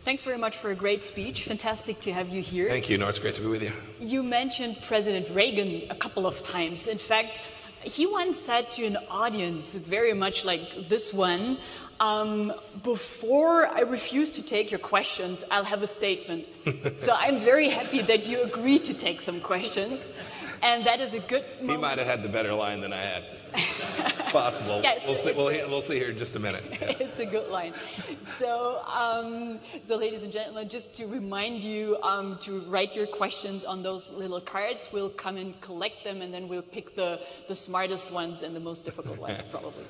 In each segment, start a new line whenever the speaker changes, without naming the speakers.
Thanks very much for a great speech. Fantastic to have you here.
Thank you. No, it's great to be with you.
You mentioned President Reagan a couple of times. In fact, he once said to an audience, very much like this one, before I refuse to take your questions, I'll have a statement. So I'm very happy that you agreed to take some questions. And that is a good moment.
He might have had the better line than I had. It's possible. Yeah, we'll see here in just a minute. Yeah.
It's a good line. So, ladies and gentlemen, just to remind you to write your questions on those little cards. We'll come and collect them, and then we'll pick the smartest ones and the most difficult ones, probably.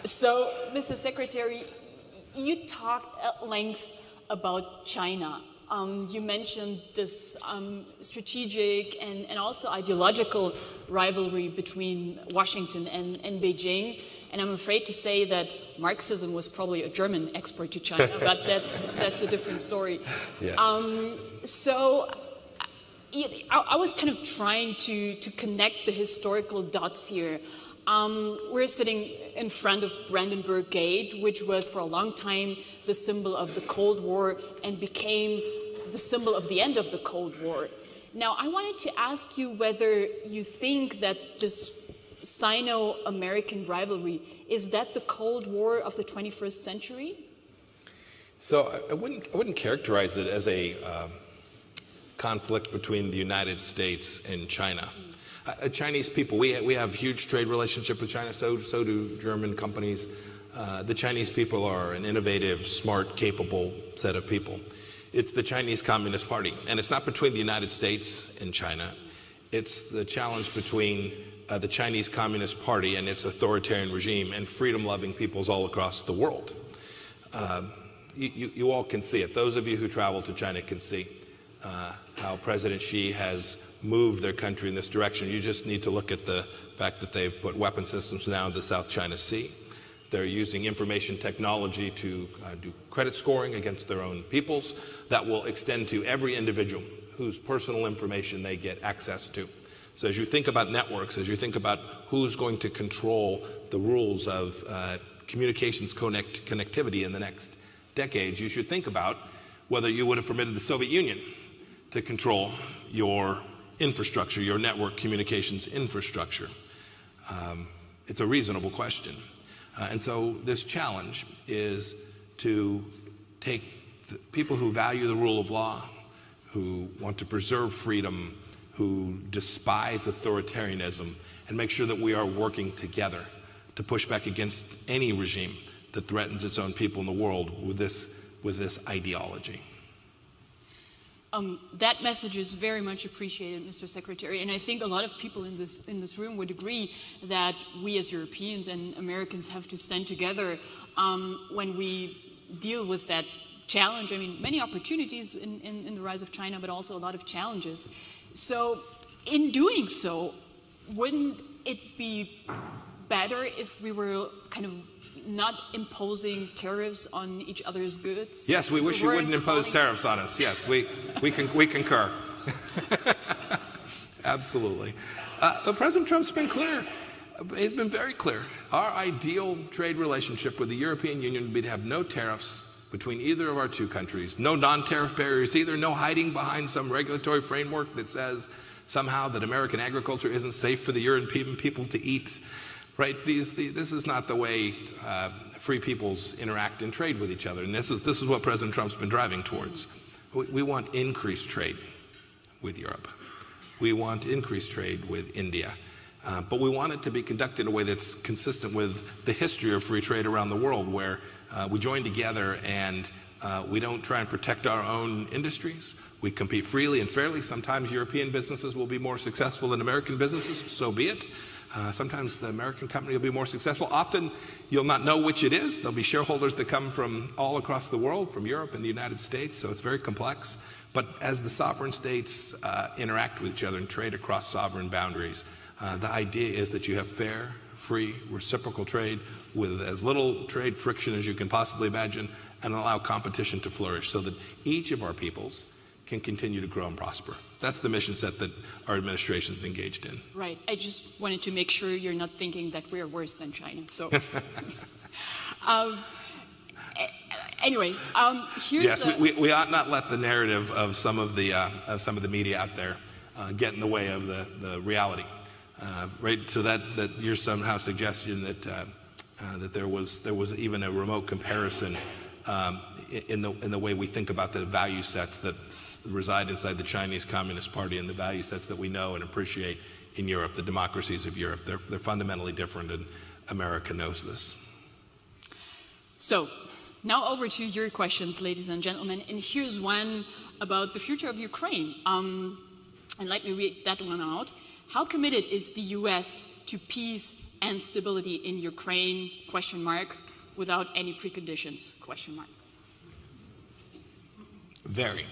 So, Mr. Secretary, you talked at length about China. You mentioned this strategic and also ideological rivalry between Washington and Beijing. And I'm afraid to say that Marxism was probably a German export to China, but that's a different story.
Yes.
So I was kind of trying to connect the historical dots here. We're sitting in front of Brandenburg Gate, which was for a long time the symbol of the Cold War and became the symbol of the end of the Cold War. Now, I wanted to ask you whether you think that this Sino-American rivalry, is that the Cold War of the 21st century?
So I wouldn't characterize it as a conflict between the United States and China. Chinese people, we have huge trade relationship with China, so do German companies. The Chinese people are an innovative, smart, capable set of people. It's the Chinese Communist Party, and it's not between the United States and China. It's the challenge between the Chinese Communist Party and its authoritarian regime and freedom-loving peoples all across the world. You all can see it. Those of you who travel to China can see how President Xi has moved their country in this direction. You just need to look at the fact that they've put weapon systems now in the South China Sea. They're using information technology to do credit scoring against their own peoples that will extend to every individual whose personal information they get access to. So as you think about networks, as you think about who's going to control the rules of communications connectivity in the next decades, you should think about whether you would have permitted the Soviet Union to control your infrastructure, your network communications infrastructure. It's a reasonable question. And so this challenge is to take the people who value the rule of law, who want to preserve freedom, who despise authoritarianism, and make sure that we are working together to push back against any regime that threatens its own people in the world with this ideology.
That message is very much appreciated, Mr. Secretary, and I think a lot of people in this room would agree that we as Europeans and Americans have to stand together when we deal with that challenge. I mean, many opportunities in the rise of China, but also a lot of challenges. So in doing so, wouldn't it be better if we were kind of not imposing tariffs on each other's goods?
Yes, we wish you wouldn't impose tariffs on us. Yes, we concur. Absolutely. President Trump's been clear. He's been very clear. Our ideal trade relationship with the European Union would be to have no tariffs between either of our two countries, no non-tariff barriers either, no hiding behind some regulatory framework that says somehow that American agriculture isn't safe for the European people to eat. Right? This is not the way free peoples interact and trade with each other. And this is what President Trump's been driving towards. We want increased trade with Europe. We want increased trade with India. But we want it to be conducted in a way that's consistent with the history of free trade around the world, where we join together and we don't try and protect our own industries. We compete freely and fairly. Sometimes European businesses will be more successful than American businesses, so be it. Sometimes the American company will be more successful. Often you'll not know which it is. There'll be shareholders that come from all across the world, from Europe and the United States, so it's very complex. But as the sovereign states interact with each other and trade across sovereign boundaries, the idea is that you have fair, free, reciprocal trade with as little trade friction as you can possibly imagine, and allow competition to flourish so that each of our peoples can continue to grow and prosper. That's the mission set that our administration's engaged in.
Right. I just wanted to make sure you're not thinking that we're worse than China. So Anyways, here's
yes, we ought not let the narrative of some of the media out there get in the way of the reality. Right, so that you're somehow suggesting that there was even a remote comparison in the way we think about the value sets that reside inside the Chinese Communist Party and the value sets that we know and appreciate in Europe, the democracies of Europe. They're fundamentally different, and America knows this.
So, now over to your questions, ladies and gentlemen, and here's one about the future of Ukraine. And let me read that one out. How committed is the US to peace and stability in Ukraine, question mark, without any preconditions, question mark?
Very.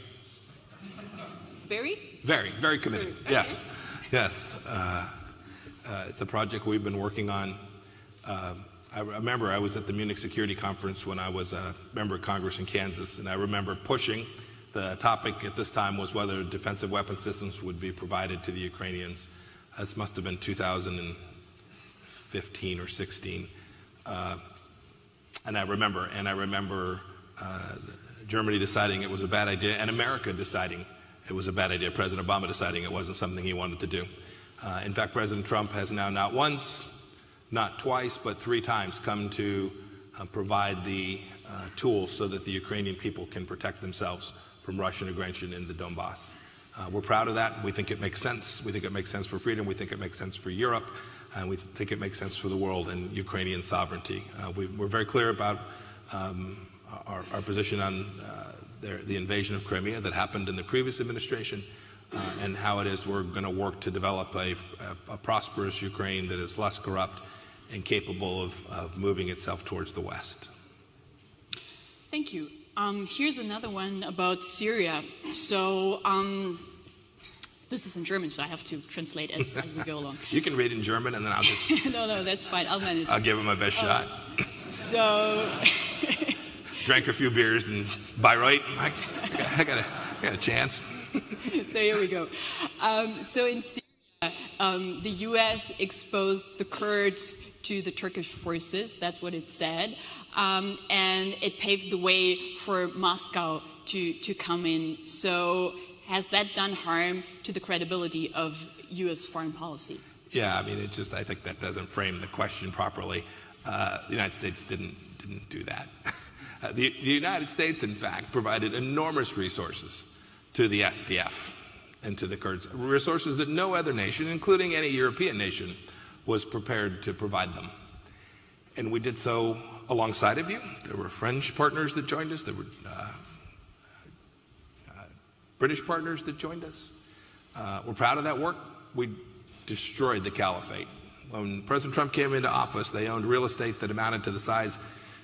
Very?
Very committed,
Very, okay.
Yes. Yes, it's a project we've been working on. I remember I was at the Munich Security Conference when I was a member of Congress in Kansas, and I remember pushing. The topic at this time was whether defensive weapon systems would be provided to the Ukrainians. This must have been 2015 or 16. And I remember Germany deciding it was a bad idea, and America deciding it was a bad idea, President Obama deciding it wasn't something he wanted to do. In fact, President Trump has now not once, not twice, but 3 times come to provide the tools so that the Ukrainian people can protect themselves from Russian aggression in the Donbass. We're proud of that. We think it makes sense. We think it makes sense for freedom. We think it makes sense for Europe. And we think it makes sense for the world and Ukrainian sovereignty. We're very clear about our position on the invasion of Crimea that happened in the previous administration, and how it is we're going to work to develop a prosperous Ukraine that is less corrupt and capable of moving itself towards the West.
Thank you. Here's another one about Syria. So this is in German, so I have to translate as we go along.
You can read in German, and then I'll just...
No, that's fine. I'll manage.
I'll give it my best shot.
So...
Drank a few beers in Bayreuth. I got a chance.
So here we go. So in Syria, the U.S. exposed the Kurds to the Turkish forces. That's what it said. And it paved the way for Moscow to come in. So has that done harm to the credibility of U.S. foreign policy?
Yeah, I mean, I think that doesn't frame the question properly. The United States didn't do that. The United States, in fact, provided enormous resources to the SDF and to the Kurds, resources that no other nation, including any European nation, was prepared to provide them. And we did so alongside of you. There were French partners that joined us. There were British partners that joined us. We're proud of that work. We destroyed the caliphate. When President Trump came into office, they owned real estate that amounted to the size,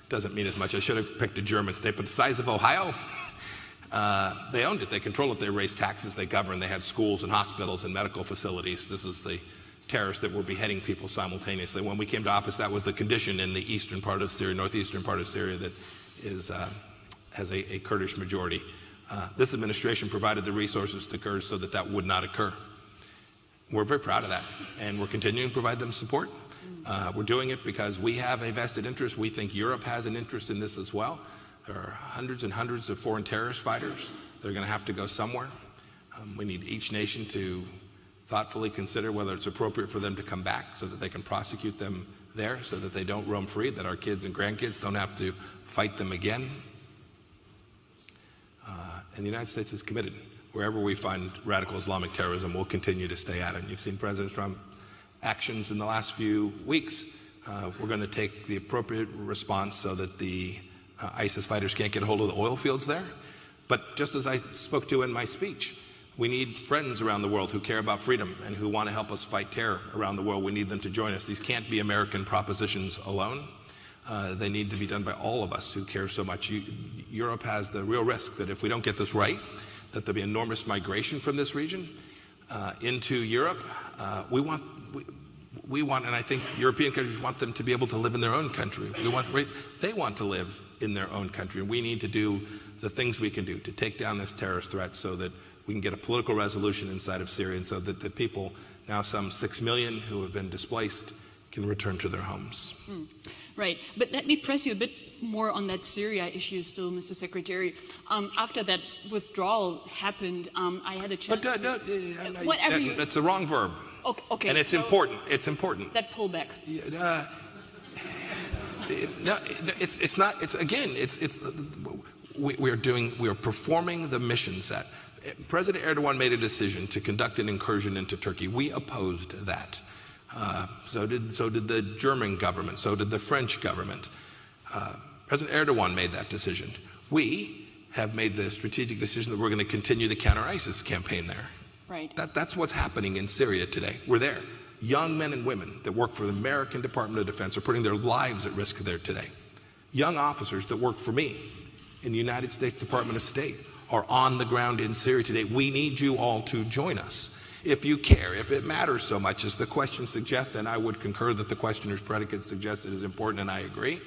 doesn't mean as much, I should have picked a German state, but the size of Ohio. They owned it, they controlled it, they raised taxes, they governed, they had schools and hospitals and medical facilities. This is the terrorists that were beheading people simultaneously. When we came to office, that was the condition in the eastern part of Syria, northeastern part of Syria, that has a Kurdish majority. This administration provided the resources to Kurds so that would not occur. We're very proud of that, and we're continuing to provide them support. We're doing it because we have a vested interest. We think Europe has an interest in this as well. There are hundreds and hundreds of foreign terrorist fighters. They're going to have to go somewhere. We need each nation to thoughtfully consider whether it's appropriate for them to come back so that they can prosecute them there, so that they don't roam free, that our kids and grandkids don't have to fight them again. And the United States is committed. Wherever we find radical Islamic terrorism, we'll continue to stay at it. And you've seen President Trump's actions in the last few weeks. We're going to take the appropriate response so that the ISIS fighters can't get a hold of the oil fields there. But just as I spoke to in my speech, we need friends around the world who care about freedom and who want to help us fight terror around the world. We need them to join us. These can't be American propositions alone. They need to be done by all of us who care so much. Europe has the real risk that if we don't get this right, that there'll be enormous migration from this region into Europe. We want, and I think European countries want them to be able to live in their own country. They want to live in their own country, and we need to do the things we can do to take down this terrorist threat so that we can get a political resolution inside of Syria, and so that the people, now some 6 million who have been displaced, can return to their homes.
Right, but let me press you a bit more on that Syria issue still, Mr. Secretary. After that withdrawal happened, I had a chance.
But that's the wrong verb.
Okay,
and it's important. It's important.
That pullback.
No, it's not. It's again. We are performing the mission set. President Erdogan made a decision to conduct an incursion into Turkey. We opposed that. So did the German government. So did the French government. President Erdogan made that decision. We have made the strategic decision that we're going to continue the counter-ISIS campaign there.
Right.
That's what's happening in Syria today. We're there. Young men and women that work for the American Department of Defense are putting their lives at risk there today. Young officers that work for me in the United States Department of State are on the ground in Syria today. We need you all to join us. If you care, if it matters so much as the question suggests, and I would concur that the questioner's predicate suggests it is important, and I agree,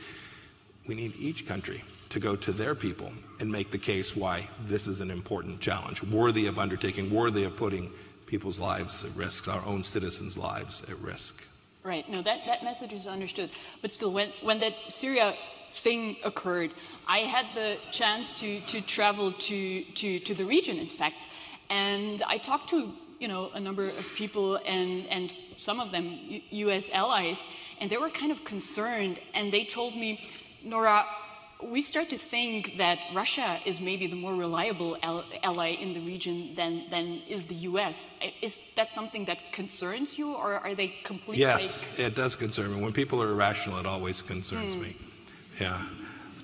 we need each country to go to their people and make the case why this is an important challenge, worthy of undertaking, worthy of putting people's lives at risk, our own citizens' lives at risk.
Right. No, that message is understood. But still, when that Syria thing occurred, I had the chance to travel to the region, in fact, and I talked to a number of people and some of them U.S. allies, and they were kind of concerned, and they told me, Nora, we start to think that Russia is maybe the more reliable ally in the region than is the U.S. Is that something that concerns you, or are they completely...
Yes, it does concern me. When people are irrational, it always concerns me. Yeah.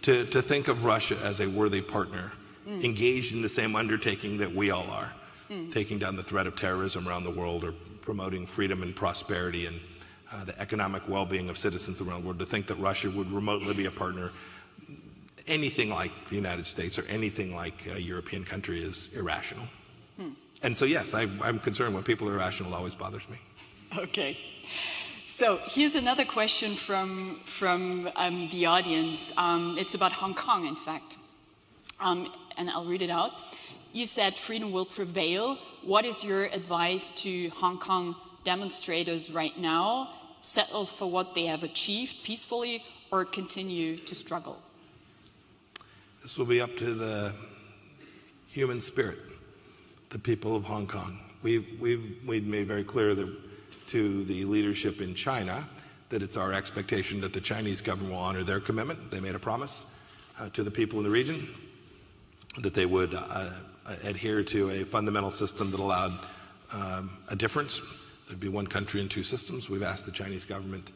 To think of Russia as a worthy partner, engaged in the same undertaking that we all are, taking down the threat of terrorism around the world, or promoting freedom and prosperity and the economic well-being of citizens around the world, to think that Russia would remotely be a partner anything like the United States or anything like a European country is irrational. And so, yes, I'm concerned when people are irrational. It always bothers me.
Okay. So here's another question from the audience. It's about Hong Kong, in fact. And I'll read it out. You said freedom will prevail. What is your advice to Hong Kong demonstrators right now? Settle for what they have achieved peacefully, or continue to struggle?
This will be up to the human spirit, the people of Hong Kong. We've made very clear to the leadership in China that it's our expectation that the Chinese government will honor their commitment. They made a promise to the people in the region that they would adhere to a fundamental system that allowed a difference. There'd be one country and two systems. We've asked the Chinese government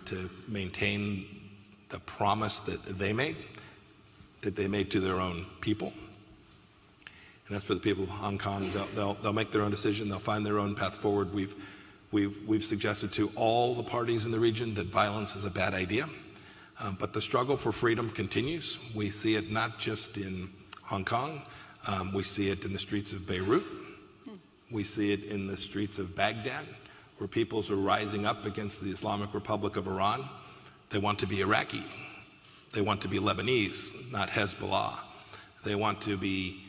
to maintain the promise that they made to their own people. And as for the people of Hong Kong, they'll make their own decision. They'll find their own path forward. We've suggested to all the parties in the region that violence is a bad idea. But the struggle for freedom continues. We see it not just in Hong Kong. We see it in the streets of Beirut. We see it in the streets of Baghdad, where peoples are rising up against the Islamic Republic of Iran. They want to be Iraqi. They want to be Lebanese, not Hezbollah. They want to be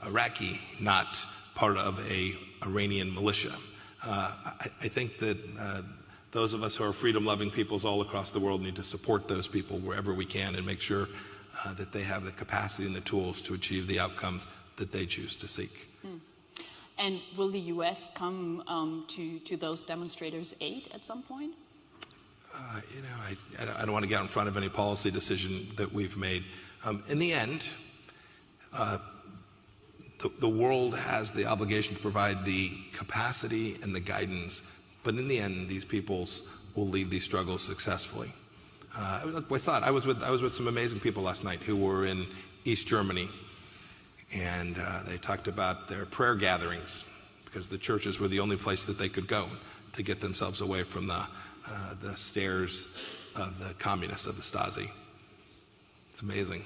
Iraqi, not part of a Iranian militia. I think that those of us who are freedom-loving peoples all across the world need to support those people wherever we can and make sure that they have the capacity and the tools to achieve the outcomes that they choose to seek.
And will the U.S. come to those demonstrators' aid at some point?
I don't want to get in front of any policy decision that we've made. In the end, the world has the obligation to provide the capacity and the guidance, but in the end, these peoples will lead these struggles successfully. I saw it. I was with some amazing people last night who were in East Germany, and they talked about their prayer gatherings because the churches were the only place that they could go to get themselves away from the stares of the communists, of the Stasi. It's amazing.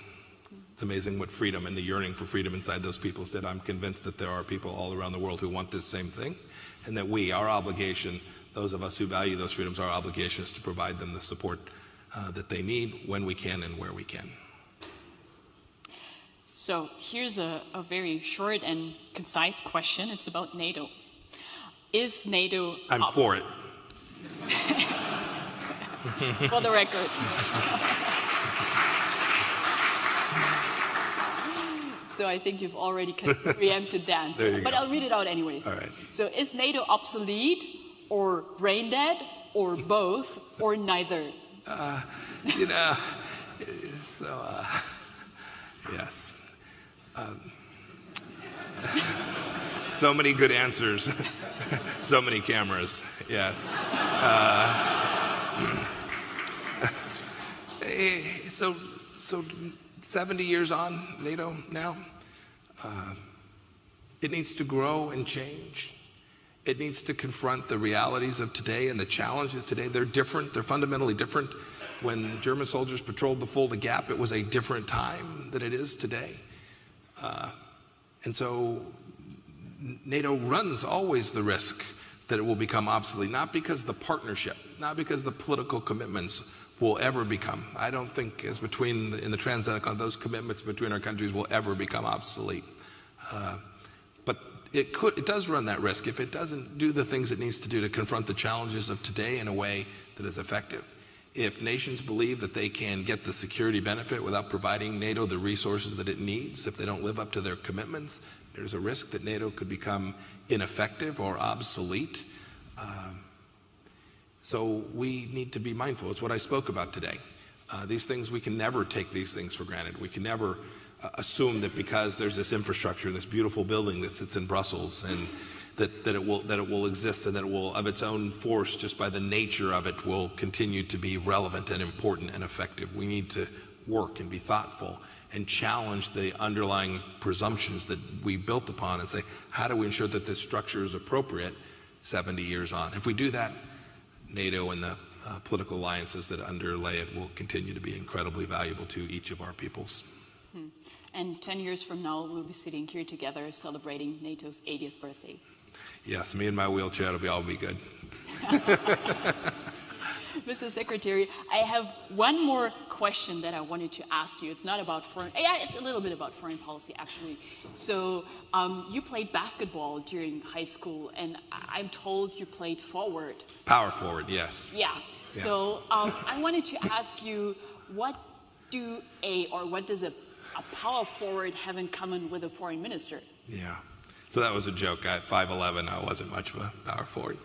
It's amazing what freedom and the yearning for freedom inside those peoples did. I'm convinced that there are people all around the world who want this same thing, and that our obligation, those of us who value those freedoms, our obligation is to provide them the support that they need when we can and where we can.
So here's a very short and concise question. It's about NATO. Is NATO...
I'm for it.
for the record. So I think you've already preempted the answer. But I'll read it out anyways.
All right.
So is NATO obsolete, or brain dead, or both, or neither?
You know, so, yes. So many good answers. So many cameras. Yes. So 70 years on, NATO now, it needs to grow and change. It needs to confront the realities of today and the challenges today. They're different. They're fundamentally different. When German soldiers patrolled the Fulda Gap, it was a different time than it is today. And so NATO runs always the risk that it will become obsolete, not because the partnership, not because the political commitments will ever become. I don't think as in the transatlantic, those commitments between our countries will ever become obsolete. But it does run that risk if it doesn't do the things it needs to do to confront the challenges of today in a way that is effective. If nations believe that they can get the security benefit without providing NATO the resources that it needs, if they don't live up to their commitments, there's a risk that NATO could become ineffective or obsolete. So we need to be mindful. It's what I spoke about today. These things, we can never take these things for granted. We can never assume that because there's this infrastructure, this beautiful building that sits in Brussels, and that it will exist, and that it will, of its own force, just by the nature of it, will continue to be relevant and important and effective. We need to work and be thoughtful and challenge the underlying presumptions that we built upon and say, how do we ensure that this structure is appropriate 70 years on? If we do that, NATO and the political alliances that underlay it will continue to be incredibly valuable to each of our peoples.
And 10 years from now, we'll be sitting here together celebrating NATO's 80th birthday.
Yes, me and my wheelchair, it'll all be good.
Mr. Secretary, I have one more question that I wanted to ask you. It's not about it's a little bit about foreign policy, actually. So you played basketball during high school, and I'm told you played forward.
Power forward, yes.
Yeah. So I wanted to ask you, what does a power forward have in common with a foreign minister?
Yeah. So that was a joke. At 5'11", I wasn't much of a power forward.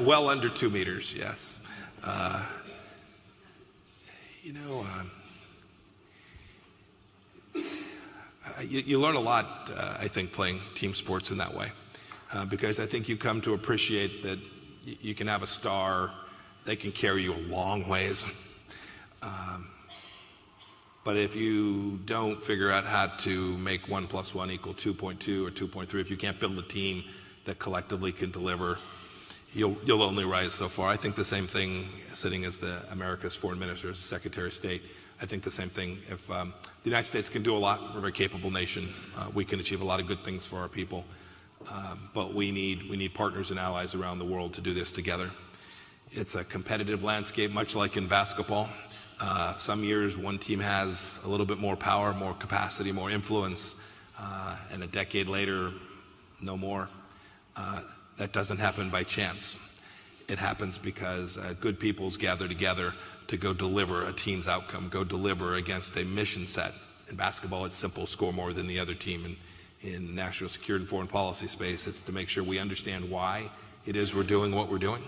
Well under 2 meters, yes. You learn a lot, I think, playing team sports in that way, because I think you come to appreciate that you can have a star, they can carry you a long ways. But if you don't figure out how to make 1 + 1 = 2.2 or 2.3, if you can't build a team that collectively can deliver, you'll only rise so far. I think the same thing sitting as America's foreign minister, as Secretary of State. I think the same thing. If the United States can do a lot, we're a very capable nation. We can achieve a lot of good things for our people. But we need partners and allies around the world to do this together. It's a competitive landscape, much like in basketball. Some years one team has a little bit more power, more capacity, more influence, and a decade later, no more. That doesn't happen by chance. It happens because good peoples gather together to go deliver a team's outcome, go deliver against a mission set. In basketball, it's simple: score more than the other team. In national security and foreign policy space, it's to make sure we understand why it is we're doing what we're doing,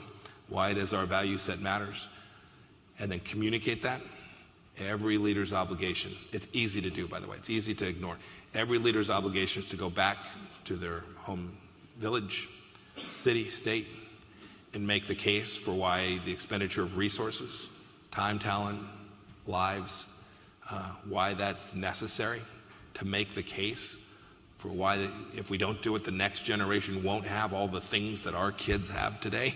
why it is our value set matters, and then communicate that. Every leader's obligation, it's easy to do, by the way, it's easy to ignore. Every leader's obligation is to go back to their home village, city, state, and make the case for why the expenditure of resources, time, talent, lives, why that's necessary, to make the case for why, if we don't do it, the next generation won't have all the things that our kids have today.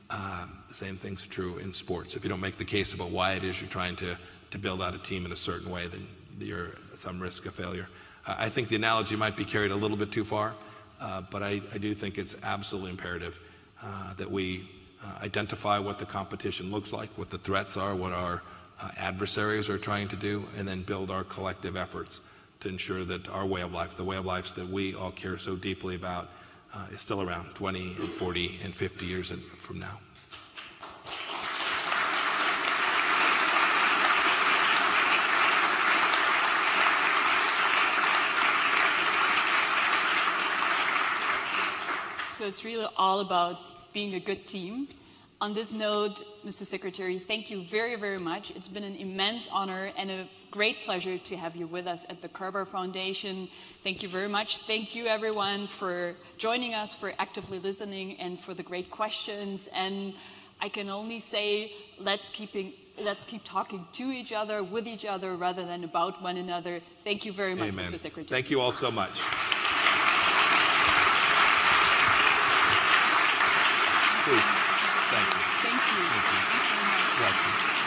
The same thing's true in sports. If you don't make the case about why it is you're trying to build out a team in a certain way, then you're at some risk of failure. I think the analogy might be carried a little bit too far, but I do think it's absolutely imperative that we identify what the competition looks like, what the threats are, what our adversaries are trying to do, and then build our collective efforts to ensure that our way of life, the way of life that we all care so deeply about, is still around 20 and 40 and 50 years from now.
So it's really all about being a good team. On this note, Mr. Secretary, thank you very, very much. It's been an immense honor and a great pleasure to have you with us at the Kerber Foundation. Thank you very much. Thank you, everyone, for joining us, for actively listening, and for the great questions. And I can only say, let's keep talking to each other, with each other, rather than about one another. Thank you very much,
Amen.
Mr. Secretary.
Thank you all so much. Please. Thank you.
Thank you.
Thank you.
Thank you very much.
Bless you.